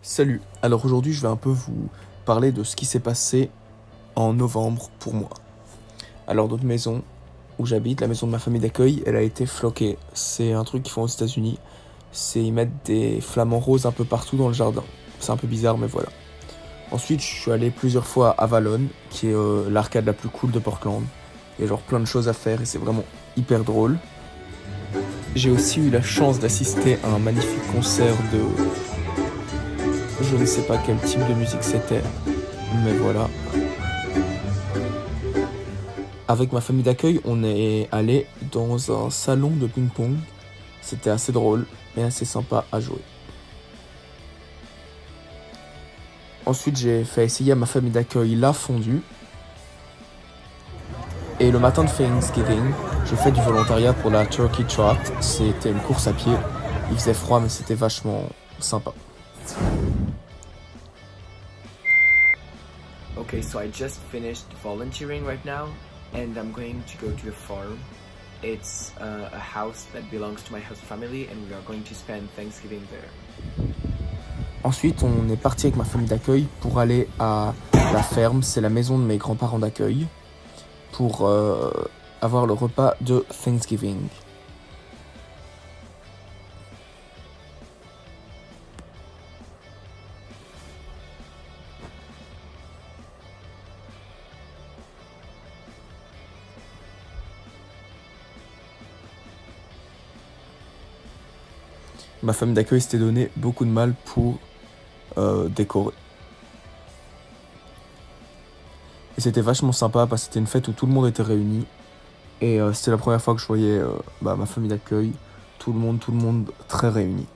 Salut, alors aujourd'hui je vais un peu vous parler de ce qui s'est passé en novembre pour moi. Alors notre maison où j'habite, la maison de ma famille d'accueil, elle a été floquée. C'est un truc qu'ils font aux États-Unis, c'est ils mettent des flamants roses un peu partout dans le jardin. C'est un peu bizarre mais voilà. Ensuite je suis allé plusieurs fois à Avalon, qui est l'arcade la plus cool de Portland. Il y a genre plein de choses à faire et c'est vraiment hyper drôle. J'ai aussi eu la chance d'assister à un magnifique concert de... Je ne sais pas quel type de musique c'était, mais voilà. Avec ma famille d'accueil, on est allé dans un salon de ping-pong. C'était assez drôle et assez sympa à jouer. Ensuite, j'ai fait essayer à ma famille d'accueil la fondue. Et le matin de Thanksgiving, j'ai fait du volontariat pour la Turkey Trot. C'était une course à pied. Il faisait froid, mais c'était vachement sympa. Okay, so I just finished volunteering right now, and I'm going to go to a farm. It's a house that belongs to my host family, and we are going to spend Thanksgiving there. Ensuite, on est parti avec ma famille d'accueil pour aller à la ferme. C'est la maison de mes grands-parents d'accueil pour avoir le repas de Thanksgiving. Ma famille d'accueil s'était donné beaucoup de mal pour décorer. Et c'était vachement sympa parce que c'était une fête où tout le monde était réuni. Et c'était la première fois que je voyais ma famille d'accueil, tout le monde très réuni.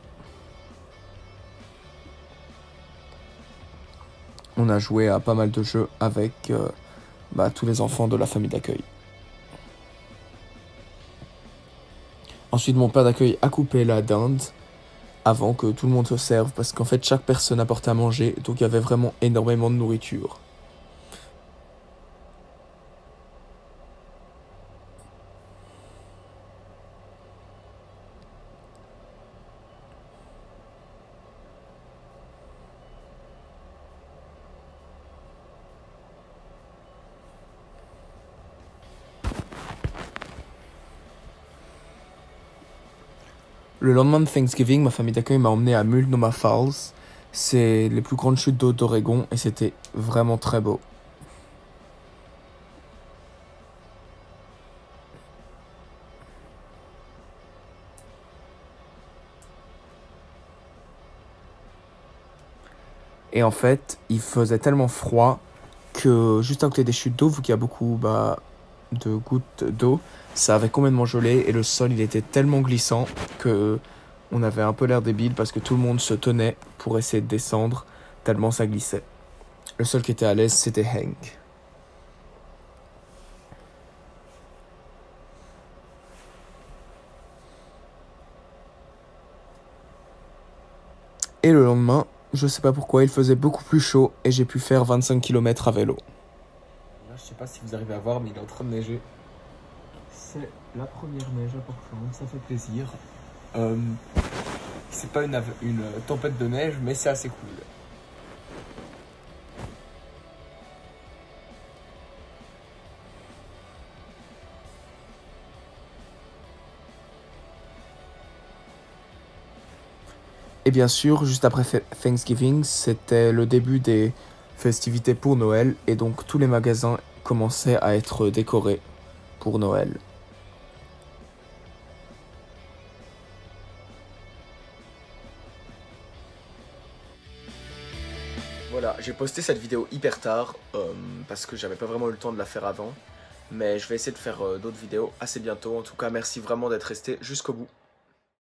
On a joué à pas mal de jeux avec tous les enfants de la famille d'accueil. Ensuite, mon père d'accueil a coupé la dinde avant que tout le monde se serve, parce qu'en fait chaque personne apportait à manger, donc il y avait vraiment énormément de nourriture. Le lendemain de Thanksgiving, ma famille d'accueil m'a emmené à Multnomah Falls. C'est les plus grandes chutes d'eau d'Oregon et c'était vraiment très beau. Et en fait, il faisait tellement froid que juste à côté des chutes d'eau, vu qu'il y a beaucoup de gouttes d'eau, ça avait complètement gelé et le sol il était tellement glissant que on avait un peu l'air débile parce que tout le monde se tenait pour essayer de descendre tellement ça glissait. Le seul qui était à l'aise c'était Hank. Et le lendemain, je sais pas pourquoi, il faisait beaucoup plus chaud et j'ai pu faire 25 km à vélo. Là, je sais pas si vous arrivez à voir, mais il est en train de neiger. C'est la première neige à Portland, ça fait plaisir. C'est pas une tempête de neige, mais c'est assez cool. Et bien sûr, juste après Thanksgiving, c'était le début des festivités pour Noël, et donc tous les magasins commençaient à être décorés pour Noël. Voilà, j'ai posté cette vidéo hyper tard parce que j'avais pas vraiment eu le temps de la faire avant. Mais je vais essayer de faire d'autres vidéos assez bientôt. En tout cas, merci vraiment d'être resté jusqu'au bout.